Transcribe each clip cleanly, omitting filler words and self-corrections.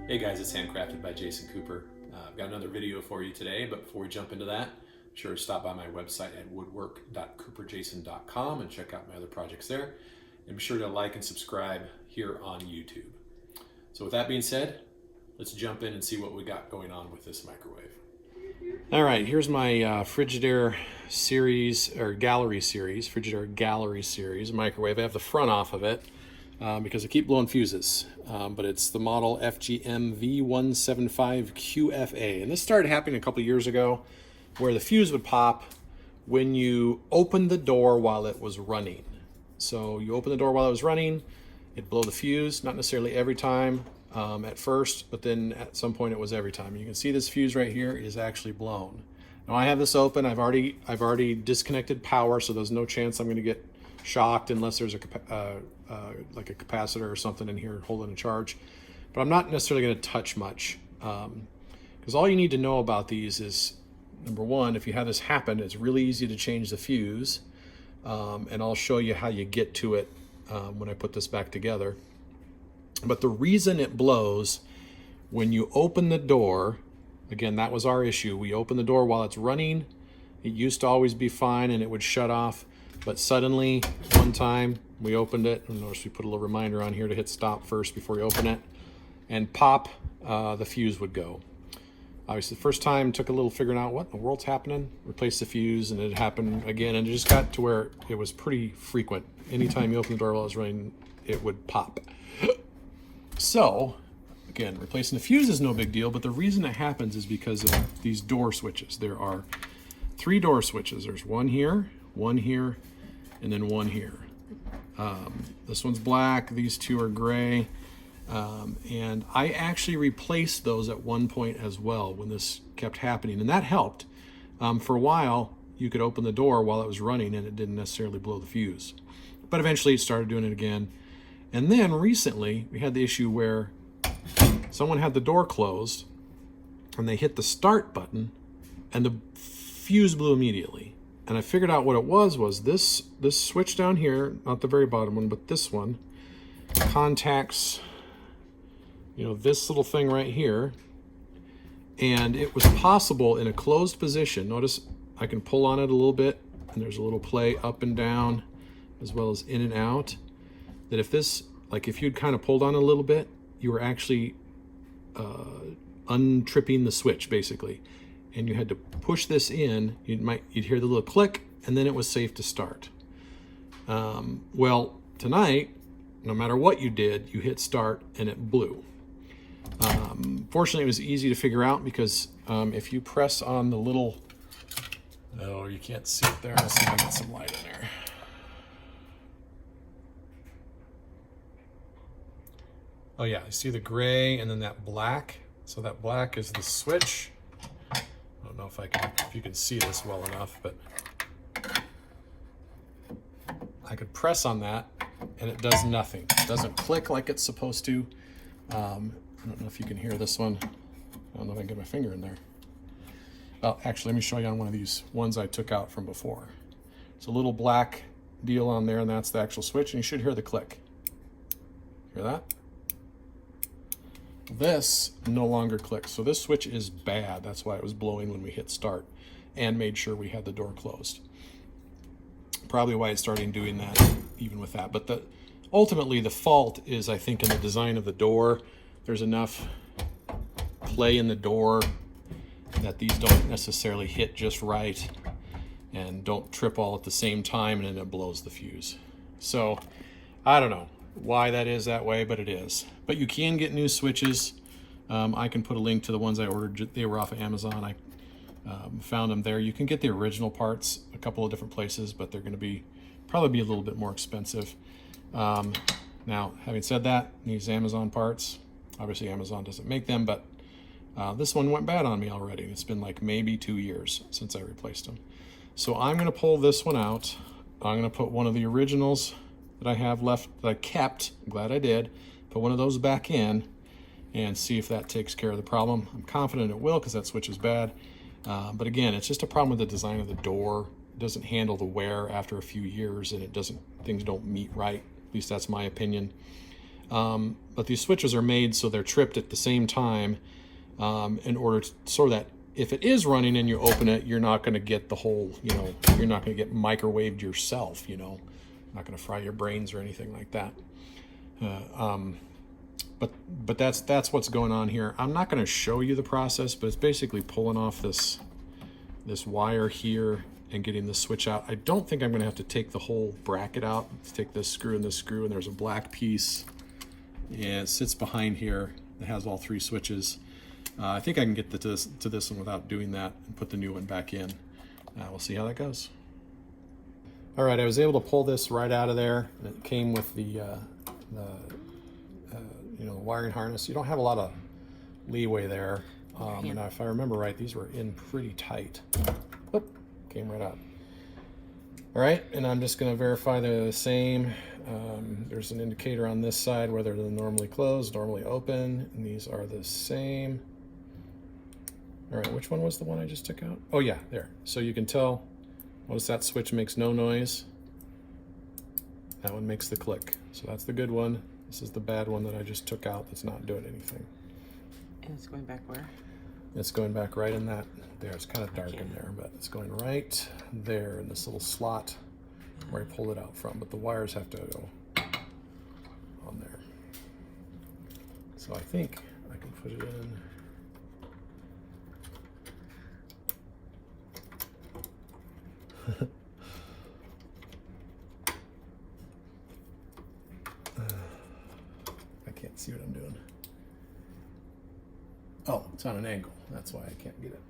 Hey guys, it's handcrafted by Jason Cooper. I've got another video for you today, but before we jump into that, be sure to stop by my website at woodwork.cooperjason.com and check out my other projects there. And be sure to like and subscribe here on YouTube. So with that being said, let's jump in and see what we got going on with this microwave. All right, here's my Frigidaire series, or Gallery series, Frigidaire Gallery series microwave. I have the front off of it because I keep blowing fuses. But it's the model FGM V175QFA. And this started happening a couple years ago where the fuse would pop when you opened the door while it was running. So you open the door while it was running, it'd blow the fuse, not necessarily every time at first, but then at some point it was every time. You can see this fuse right here is actually blown. Now I have this open, I've already disconnected power, so there's no chance I'm gonna get shocked unless there's like a capacitor or something in here holding a charge. But I'm not necessarily going to touch much because all you need to know about these is, number one, if you have this happen, it's really easy to change the fuse, and I'll show you how you get to it when I put this back together. But the reason it blows when you open the door, again, that was our issue. We open the door while it's running. It used to always be fine and it would shut off. But suddenly, one time, we opened it, and notice we put a little reminder on here to hit stop first before you open it, and pop, the fuse would go. Obviously, the first time took a little figuring out what in the world's happening, replaced the fuse, and it happened again, and it just got to where it was pretty frequent. Anytime you open the door while it was running, it would pop. So, again, replacing the fuse is no big deal, but the reason it happens is because of these door switches. There are 3 door switches. There's one here, and then one here. This one's black, these 2 are gray, and I actually replaced those at one point as well when this kept happening, and that helped. For a while, you could open the door while it was running and it didn't necessarily blow the fuse. But eventually it started doing it again. And then recently, we had the issue where someone had the door closed and they hit the start button and the fuse blew immediately. And I figured out what it was this switch down here, not the very bottom one, but this one, contacts, this little thing right here. And it was possible in a closed position. Notice I can pull on it a little bit, and there's a little play up and down, as well as in and out. That if this, like if you'd kind of pulled on it a little bit, you were actually untripping the switch, basically. And you had to push this in, you'd hear the little click, and then it was safe to start. Well, tonight, no matter what you did, you hit start and it blew. Fortunately, it was easy to figure out because if you press on the little, oh, you can't see it there. Let's see if I get some light in there. Oh yeah, you see the gray and then that black. So that black is the switch. I don't know if you can see this well enough, but I could press on that and it does nothing. It doesn't click like it's supposed to. I don't know if you can hear this one. I don't know if I can get my finger in there. Well, actually, let me show you on one of these ones I took out from before. It's a little black deal on there, and that's the actual switch, and you should hear the click. Hear that? This no longer clicks, so this switch is bad. That's why it was blowing when we hit start and made sure we had the door closed. Probably why it's starting doing that even with that. But ultimately the fault is, I think, in the design of the door. There's enough play in the door that these don't necessarily hit just right and don't trip all at the same time, and then it blows the fuse. So I don't know why that is that way, but it is. But you can get new switches. I can put a link to the ones I ordered. They were off of Amazon. I found them there. You can get the original parts a couple of different places, but they're going to probably be a little bit more expensive. Now, having said that, these Amazon parts, obviously Amazon doesn't make them, but this one went bad on me already. It's been like maybe 2 years since I replaced them. So I'm going to pull this one out. I'm going to put one of the originals that I have left, that I kept, I'm glad I did, put one of those back in and see if that takes care of the problem. I'm confident it will because that switch is bad. But again, it's just a problem with the design of the door. It doesn't handle the wear after a few years, and things don't meet right. At least that's my opinion. But these switches are made so they're tripped at the same time in order to, so that if it is running and you open it, you're not going to get the whole, you're not going to get microwaved yourself, not going to fry your brains or anything like that. But that's what's going on here. I'm not going to show you the process, but it's basically pulling off this wire here and getting the switch out. I don't think I'm going to have to take the whole bracket out. Let's take this screw, and there's a black piece. Yeah, it sits behind here. It has all 3 switches. I think I can get to this one without doing that and put the new one back in. We'll see how that goes. All right, I was able to pull this right out of there. It came with the wiring harness. You don't have a lot of leeway there. And if I remember right, these were in pretty tight. Oop, came right out. All right, and I'm just going to verify they're the same. There's an indicator on this side whether they're normally closed, normally open, and these are the same. All right, which one was the one I just took out? Oh yeah, there. So you can tell, notice that switch makes no noise. That one makes the click. So that's the good one. This is the bad one that I just took out that's not doing anything. And it's going back where? It's going back right in that there. It's kind of dark in there, but it's going right there in this little slot where I pulled it out from. But the wires have to go on there. So I think I can put it in. I can't see what I'm doing. Oh, it's on an angle. That's why I can't get it.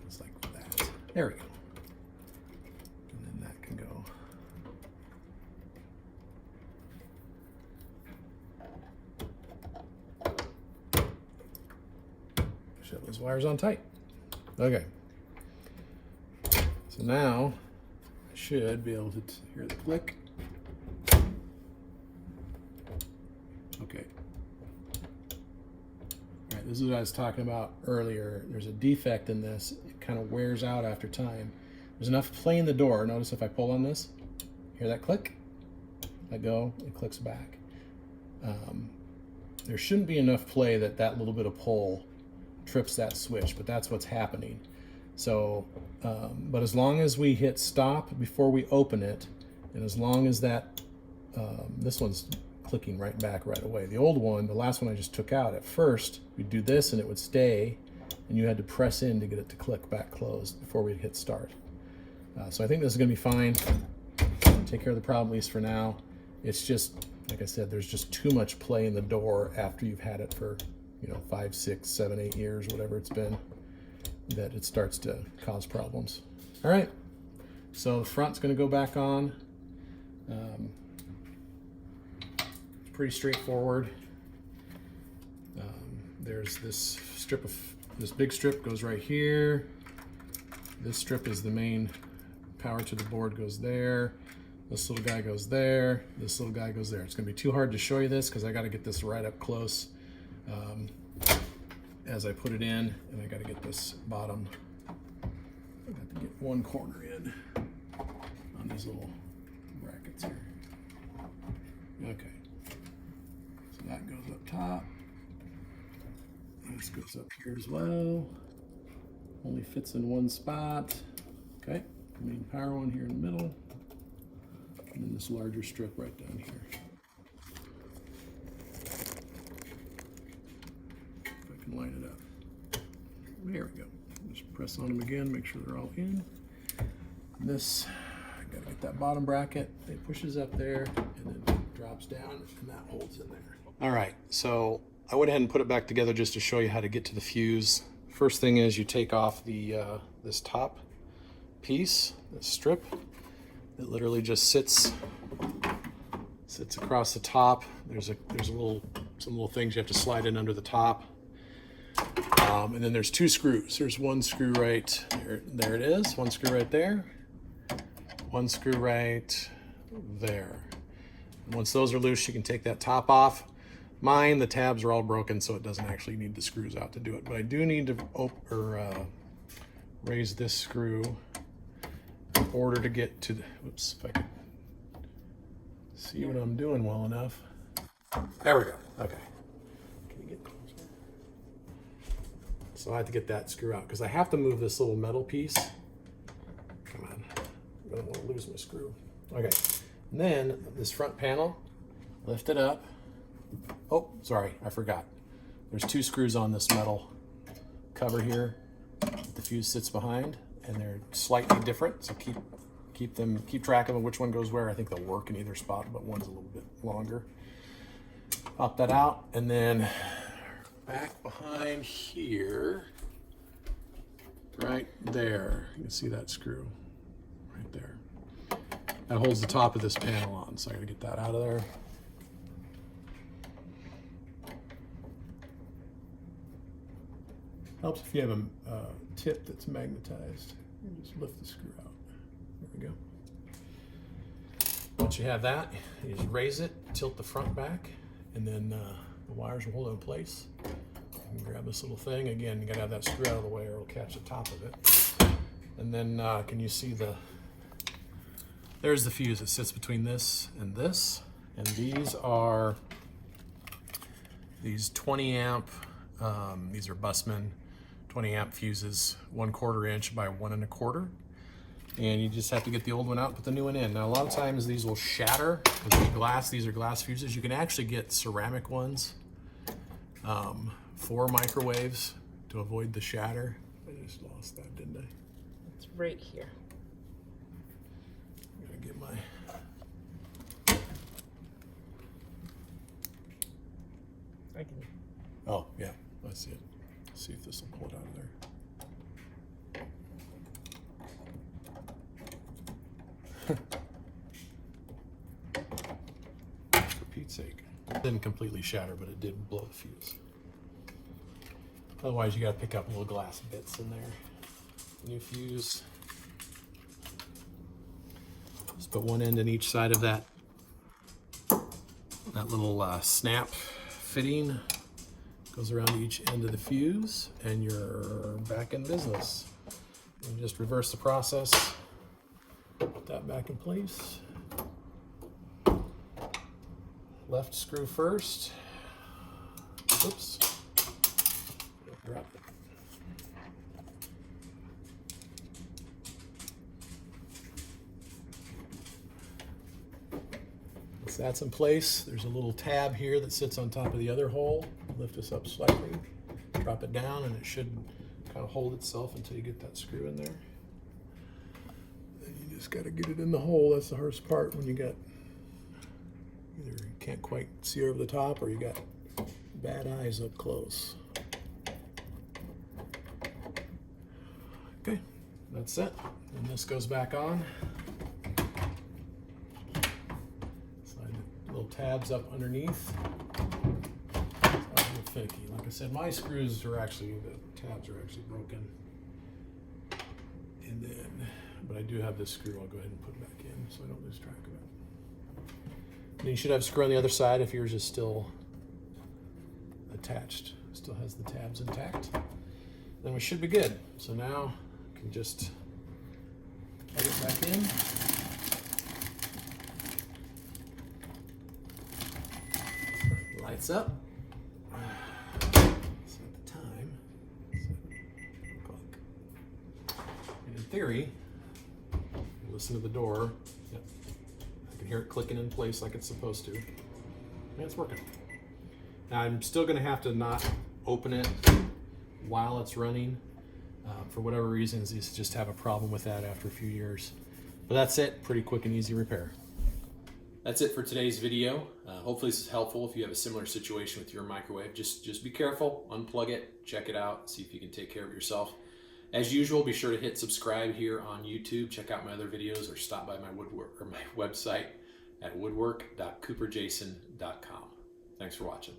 It's like that. There we go. And then that can go. Shut those wires on tight. Okay. So now I should be able to hear the click. Okay. All right, this is what I was talking about earlier. There's a defect in this. It kind of wears out after time. There's enough play in the door. Notice if I pull on this, hear that click? Let go, it clicks back. There shouldn't be enough play that little bit of pull trips that switch, but that's what's happening. So, but as long as we hit stop before we open it, and as long as that, this one's clicking right back right away. The old one, the last one I just took out, at first, we'd do this and it would stay, and you had to press in to get it to click back closed before we'd hit start. So I think this is gonna be fine. Take care of the problem, at least for now. It's just, like I said, there's just too much play in the door after you've had it for 5, 6, 7, 8 years, whatever it's been, that it starts to cause problems. All right, so the front's going to go back on. It's pretty straightforward. There's this big strip goes right here. This strip is the main power to the board, goes there. This little guy goes there. This little guy goes there. It's going to be too hard to show you this because I got to get this right up close. As I put it in, and I got to get this bottom, I got to get one corner in on these little brackets here. Okay, so that goes up top. This goes up here as well. Only fits in one spot. Okay, main power one here in the middle, and then this larger strip right down here. Line it up. There we go. Just press on them again, make sure they're all in. And this, I gotta get that bottom bracket. It pushes up there and then drops down, and that holds in there. All right, so I went ahead and put it back together just to show you how to get to the fuse. First thing is you take off the this top piece, this strip. It literally just sits across the top. There's some little things you have to slide in under the top. And then there's 2 screws. There's one screw right there. There it is. One screw right there. One screw right there. And once those are loose, you can take that top off. Mine, the tabs are all broken, so it doesn't actually need the screws out to do it. But I do need to raise this screw in order to get to the, oops, if I could see what I'm doing well enough. There we go. Okay. Can you get closer? So I have to get that screw out because I have to move this little metal piece. Come on. I don't want to lose my screw. Okay. And then this front panel, lift it up. Oh, sorry, I forgot. There's 2 screws on this metal cover here that the fuse sits behind, and they're slightly different, so keep track of them, which one goes where. I think they'll work in either spot, but one's a little bit longer. Pop that out, and then back behind here, right there, you can see that screw right there. That holds the top of this panel on, so I gotta get that out of there. Helps if you have a tip that's magnetized. You just lift the screw out. There we go. Once you have that, you just raise it, tilt the front back, and then the wires will hold it in place. You can grab this little thing. Again, you gotta have that screw out of the way or it'll catch the top of it. And then can you see there's the fuse that sits between this. And these are these 20 amp, these are Bussmann 20 amp fuses, 1/4 inch by 1 1/4. And you just have to get the old one out, put the new one in. Now, a lot of times these will shatter because these are glass fuses. You can actually get ceramic ones for microwaves to avoid the shatter. I just lost that, didn't I? It's right here. I'm gonna get my, I can. oh yeah, I see it. Let's see if this will pull it out of there. For Pete's sake. It didn't completely shatter, but it did blow the fuse. Otherwise, you got to pick up little glass bits in there. New fuse. Just put one end in each side of that little snap fitting. Goes around each end of the fuse, and you're back in business. And just reverse the process. Put that back in place. Left screw first. Oops. Drop it. Once that's in place, there's a little tab here that sits on top of the other hole. Lift this up slightly, drop it down, and it should kind of hold itself until you get that screw in there. Then you just got to get it in the hole. That's the hardest part when you got either you can't quite see over the top or you got bad eyes up close. Okay, that's it. And this goes back on. Slide the little tabs up underneath. It's a little finicky. Like I said, my screws are actually, the tabs are actually broken. And then, but I do have this screw. I'll go ahead and put it back in so I don't lose track of it. And you should have a screw on the other side if yours is still attached. Still has the tabs intact. Then we should be good. So now I can just plug it back in. Lights up. Set the time. 7 o'clock. And in theory, listen to the door. Yep. I can hear it clicking in place like it's supposed to. And it's working. Now I'm still going to have to not open it while it's running. For whatever reasons, these just have a problem with that after a few years. But that's it. Pretty quick and easy repair. That's it for today's video. Hopefully this is helpful if you have a similar situation with your microwave. Just be careful, unplug it, check it out, see if you can take care of it yourself. As usual, be sure to hit subscribe here on YouTube. Check out my other videos or stop by my website at woodwork.cooperjason.com. Thanks for watching.